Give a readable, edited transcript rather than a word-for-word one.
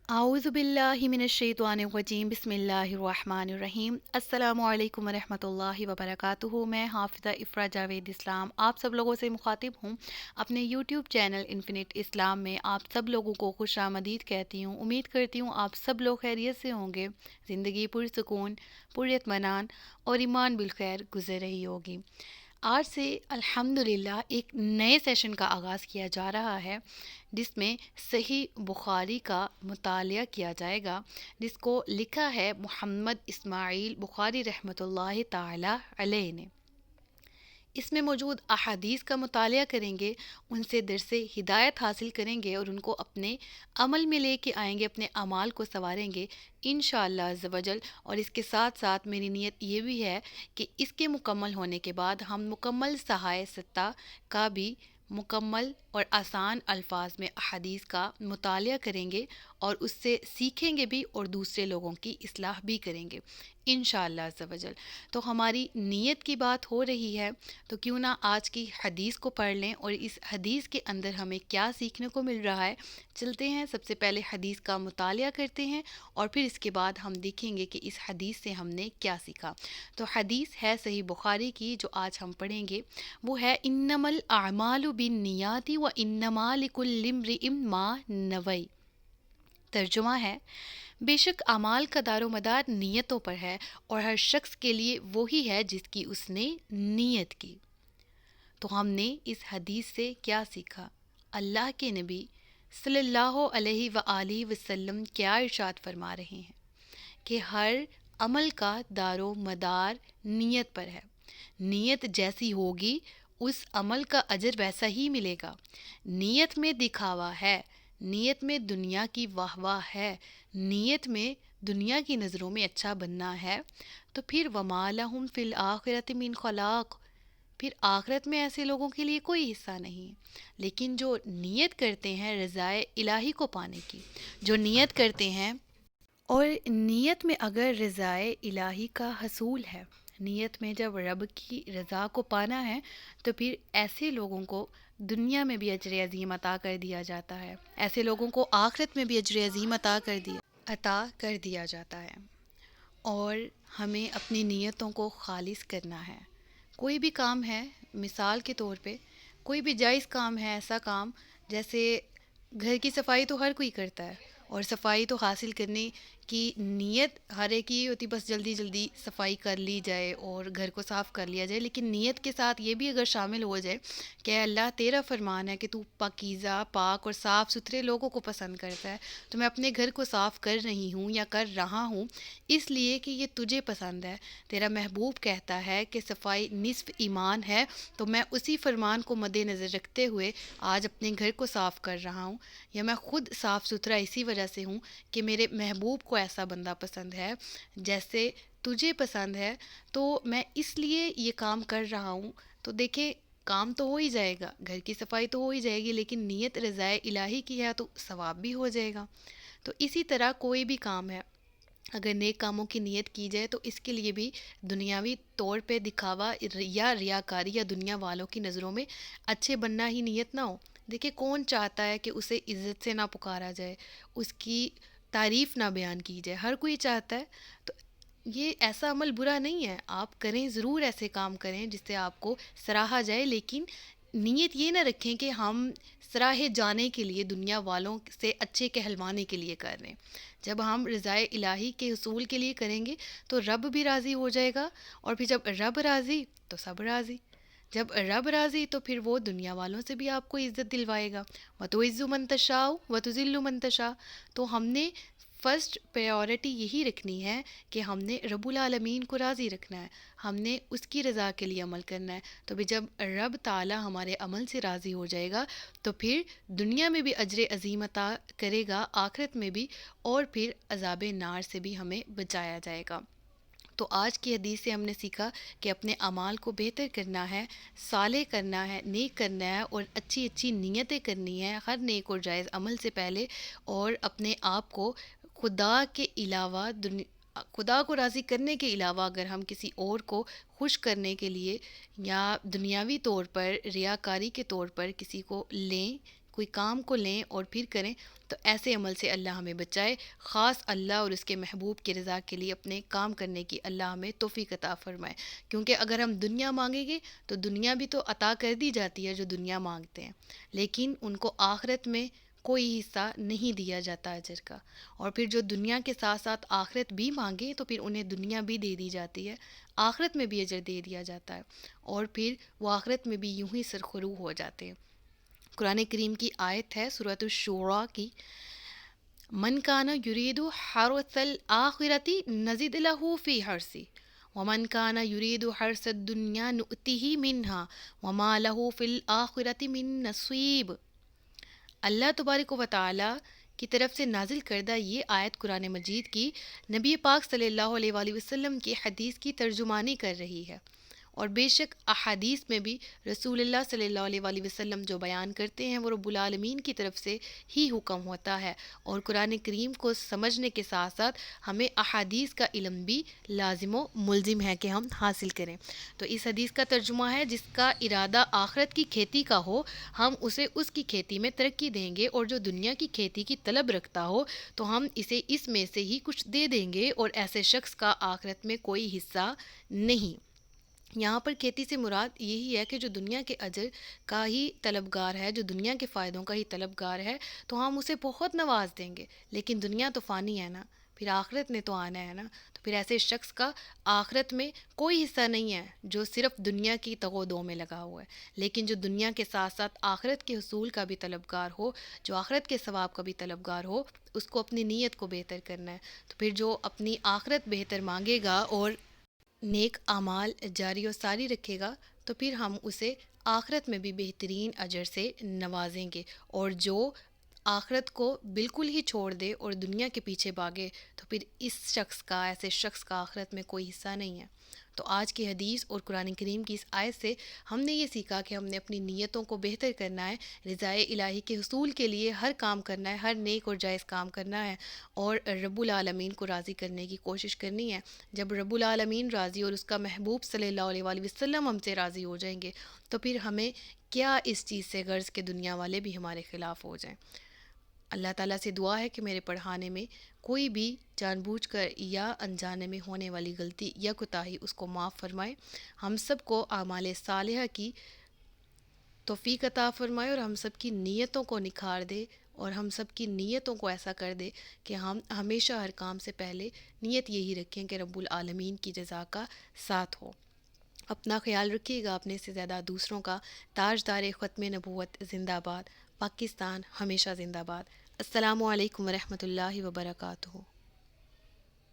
अऊज़ु बिल्लाहि मिनश्शैतानिर्रजीम बिस्मिल्लाहिर्रहमानिर्रहीम अस्सलामु अलैकुम वरहमतुल्लाहि वबरकातुहू। मैं हाफ़िज़ा इफ़रा जावेद इस्लाम आप सब लोगों से मुखातिब हूँ अपने यूट्यूब चैनल इन्फिनिट इस्लाम में। आप सब लोगों को खुशामदीद कहती हूँ। उम्मीद करती हूँ आप सब लोग खैरियत से होंगे, ज़िंदगी पुरसुकून पुरियतमनान और ईमान बिलखैर गुज़र रही होगी। आज से अल्हम्दुलिल्लाह एक नए सेशन का आगाज़ किया जा रहा है जिसमें सही बुखारी का मुतालिया किया जाएगा, जिसको लिखा है मोहम्मद इस्माइल बुखारी रहमतुल्लाहि ताला अलैह ने। इसमें मौजूद अहादीस का मुतालिया करेंगे, उनसे दरसे हिदायत हासिल करेंगे और उनको अपने अमल में लेके आएंगे, अपने अमाल को संवारेंगे इंशाअल्लाह अज़्ज़ वजल। और इसके साथ साथ मेरी नीयत ये भी है कि इसके मुकम्मल होने के बाद हम मुकम्मल सहाय सत्ता का भी मुकम्मल और आसान अल्फाज में अहादीस का मुतालिया करेंगे और उससे सीखेंगे भी और दूसरे लोगों की इस्लाह भी करेंगे इंशाअल्लाह अज़्ज़ वजल। तो हमारी नीयत की बात हो रही है तो क्यों ना आज की हदीस को पढ़ लें और इस हदीस के अंदर हमें क्या सीखने को मिल रहा है। चलते हैं, सबसे पहले हदीस का मुतालिया करते हैं और फिर इसके बाद हम देखेंगे कि इस हदीस से हमने क्या सीखा। तो हदीस है सही बुखारी की जो आज हम पढ़ेंगे, वो है इन्नमल आमालु बिन नियाति व इन्नमा लिकुल्लि इम्रिइम मा नवई। तर्जुमा है, बेशक अमाल का दारोमदार नीयतों पर है और हर शख्स के लिए वही है जिसकी उसने नीयत की। तो हमने इस हदीस से क्या सीखा? अल्लाह के नबी सल्लल्लाहु अलैहि व आलिहि वसल्लम क्या इरशाद फरमा रहे हैं कि हर अमल का दारो मदार नीयत पर है। नीयत जैसी होगी उस अमल का अजर वैसा ही मिलेगा। नीयत में दिखावा है, नीयत में दुनिया की वाहवाह है, नीयत में दुनिया की नज़रों में अच्छा बनना है, तो फिर वमा लहुम फ़िल आखिरति मिन खलाक़, फिर आखिरत में ऐसे लोगों के लिए कोई हिस्सा नहीं। लेकिन जो नीयत करते हैं रज़ाए इलाही को पाने की, जो नीयत करते हैं और नीयत में अगर रज़ाए इलाही का हसूल है, नीयत में जब रब की रज़ा को पाना है, तो फिर ऐसे लोगों को दुनिया में भी अजर अज़ीम अता कर दिया जाता है, ऐसे लोगों को आखिरत में भी अजर अज़ीम अता कर दिया जाता है। और हमें अपनी नीयतों को खालिस करना है। कोई भी काम है, मिसाल के तौर पे कोई भी जायज़ काम है, ऐसा काम जैसे घर की सफाई तो हर कोई करता है और सफाई तो हासिल करने की नीयत हर एक की होती, बस जल्दी जल्दी सफाई कर ली जाए और घर को साफ़ कर लिया जाए। लेकिन नीयत के साथ ये भी अगर शामिल हो जाए कि अल्लाह तेरा फरमान है कि तू पाकीज़ा पाक और साफ़ सुथरे लोगों को पसंद करता है, तो मैं अपने घर को साफ़ कर रही हूँ या कर रहा हूँ इसलिए कि ये तुझे पसंद है। तेरा महबूब कहता है कि सफाई निस्फ़ ईमान है, तो मैं उसी फरमान को मद्देनज़र रखते हुए आज अपने घर को साफ़ कर रहा हूँ। या मैं ख़ुद साफ़ सुथरा इसी वजह से हूँ कि मेरे महबूब को ऐसा बंदा पसंद है जैसे तुझे पसंद है, तो मैं इसलिए ये काम कर रहा हूँ। तो देखे, काम तो हो ही जाएगा, घर की सफाई तो हो ही जाएगी, लेकिन नीयत रज़ाए इलाही की है तो सवाब भी हो जाएगा। तो इसी तरह कोई भी काम है, अगर नेक कामों की नीयत की जाए तो इसके लिए भी दुनियावी तौर पे दिखावा या रियाकारी या दुनिया वालों की नज़रों में अच्छे बनना ही नीयत ना हो। देखिए, कौन चाहता है कि उसे इज़्ज़त से ना पुकारा जाए, उसकी तारीफ़ ना बयान की जाए? हर कोई चाहता है। तो ये ऐसा अमल बुरा नहीं है, आप करें, ज़रूर ऐसे काम करें जिससे आपको सराहा जाए, लेकिन नीयत ये ना रखें कि हम सराहे जाने के लिए, दुनिया वालों से अच्छे कहलवाने के लिए कर रहे हैं। जब हम रज़ाए इलाही के हसूल के लिए करेंगे तो रब भी राज़ी हो जाएगा, और फिर जब रब राज़ी तो सब राज़ी। जब रब राज़ी तो फिर वो दुनिया वालों से भी आपको इज़्ज़त दिलवाएगा। व तुइज़्ज़ु मन तशाअ व तुज़िल्लु मन तशाअ। तो हमने फ़र्स्ट प्रायोरिटी यही रखनी है कि हमने रब्बुल आलमीन को राज़ी रखना है, हमने उसकी रज़ा के लिए अमल करना है। तो भी जब रब ताला हमारे अमल से राज़ी हो जाएगा तो फिर दुनिया में भी अजर अज़ीम अता करेगा, आखिरत में भी, और फिर अज़ाब नार से भी हमें बचाया जाएगा। तो आज की हदीस से हमने सीखा कि अपने अमाल को बेहतर करना है, साले करना है, नेक करना है और अच्छी अच्छी नीयतें करनी है हर नेक और जायज़ अमल से पहले, और अपने आप को खुदा के अलावा खुदा को राज़ी करने के अलावा अगर हम किसी और को खुश करने के लिए या दुनियावी तौर पर रियाकारी के तौर पर किसी को लें کوئی کام کو لیں اور پھر کریں تو ایسے عمل سے اللہ ہمیں بچائے. خاص اللہ اور اس کے محبوب کی رضا کے لیے اپنے کام کرنے کی اللہ ہمیں توفیق عطا فرمائے. کیونکہ اگر ہم دنیا مانگیں گے تو دنیا بھی تو عطا کر دی جاتی ہے جو دنیا مانگتے ہیں، لیکن ان کو آخرت میں کوئی حصہ نہیں دیا جاتا اجر کا. اور پھر جو دنیا کے ساتھ ساتھ آخرت بھی مانگے تو پھر انہیں دنیا بھی دے دی جاتی ہے، آخرت میں بھی اجر دے دیا جاتا ہے، اور پھر وہ آخرت میں بھی یوں ہی سرخرو ہو جاتے ہیں. قرآن کریم کی آیت ہے سورۃ الشورى کی، من کان یرید حرث الآخرۃ نزد لہ فی حرثہ ومن کان یرید حرث الدنیا نؤتہ منہا وما لہ فی الآخرۃ من نصیب. اللہ تبارک و تعالیٰ کی طرف سے نازل کردہ یہ آیت قرآن مجید کی نبی پاک صلی اللہ علیہ وآلہ وسلم کی حدیث کی ترجمانی کر رہی ہے. اور بے شک احادیث میں بھی رسول اللہ صلی اللہ علیہ وآلہ وسلم جو بیان کرتے ہیں وہ رب العالمین کی طرف سے ہی حکم ہوتا ہے. اور قرآن کریم کو سمجھنے کے ساتھ ساتھ ہمیں احادیث کا علم بھی لازم و ملزم ہے کہ ہم حاصل کریں. تو اس حدیث کا ترجمہ ہے، جس کا ارادہ آخرت کی کھیتی کا ہو ہم اسے اس کی کھیتی میں ترقی دیں گے، اور جو دنیا کی کھیتی کی طلب رکھتا ہو تو ہم اسے اس میں سے ہی کچھ دے دیں گے، اور ایسے شخص کا آخرت میں کوئی حصہ نہیں. یہاں پر کھیتی سے مراد یہی ہے کہ جو دنیا کے اجر کا ہی طلبگار ہے، جو دنیا کے فائدوں کا ہی طلبگار ہے تو ہم اسے بہت نواز دیں گے، لیکن دنیا تو فانی ہے نا، پھر آخرت نے تو آنا ہے نا. تو پھر ایسے شخص کا آخرت میں کوئی حصہ نہیں ہے جو صرف دنیا کی تگ و دو میں لگا ہوا ہے. لیکن جو دنیا کے ساتھ ساتھ آخرت کے حصول کا بھی طلبگار ہو، جو آخرت کے ثواب کا بھی طلبگار ہو، اس کو اپنی نیت کو بہتر کرنا ہے. تو پھر جو اپنی آخرت بہتر مانگے گا اور نیک اعمال جاری و ساری رکھے گا تو پھر ہم اسے آخرت میں بھی بہترین اجر سے نوازیں گے. اور جو آخرت کو بالکل ہی چھوڑ دے اور دنیا کے پیچھے بھاگے تو پھر ایسے شخص کا آخرت میں کوئی حصہ نہیں ہے. تو آج کی حدیث اور قرآن کریم کی اس آیت سے ہم نے یہ سیکھا کہ ہم نے اپنی نیتوں کو بہتر کرنا ہے، رضائے الہی کے حصول کے لیے ہر کام کرنا ہے، ہر نیک اور جائز کام کرنا ہے، اور رب العالمین کو راضی کرنے کی کوشش کرنی ہے. جب رب العالمین راضی اور اس کا محبوب صلی اللہ علیہ وآلہ وسلم ہم سے راضی ہو جائیں گے تو پھر ہمیں کیا اس چیز سے غرض کہ دنیا والے بھی ہمارے خلاف ہو جائیں. اللہ تعالیٰ سے دعا ہے کہ میرے پڑھانے میں کوئی بھی جان بوجھ کر یا انجانے میں ہونے والی غلطی یا کوتاہی اس کو معاف فرمائے. ہم سب کو اعمال صالحہ کی توفیق عطا فرمائے، اور ہم سب کی نیتوں کو نکھار دے، اور ہم سب کی نیتوں کو ایسا کر دے کہ ہم ہمیشہ ہر کام سے پہلے نیت یہی رکھیں کہ رب العالمین کی رضا کا ساتھ ہو. اپنا خیال رکھیے گا، اپنے سے زیادہ دوسروں کا. تاجدار ختم نبوت زندہ باد. پاکستان ہمیشہ زندہ باد. السلام علیکم ورحمۃ اللہ وبرکاتہ.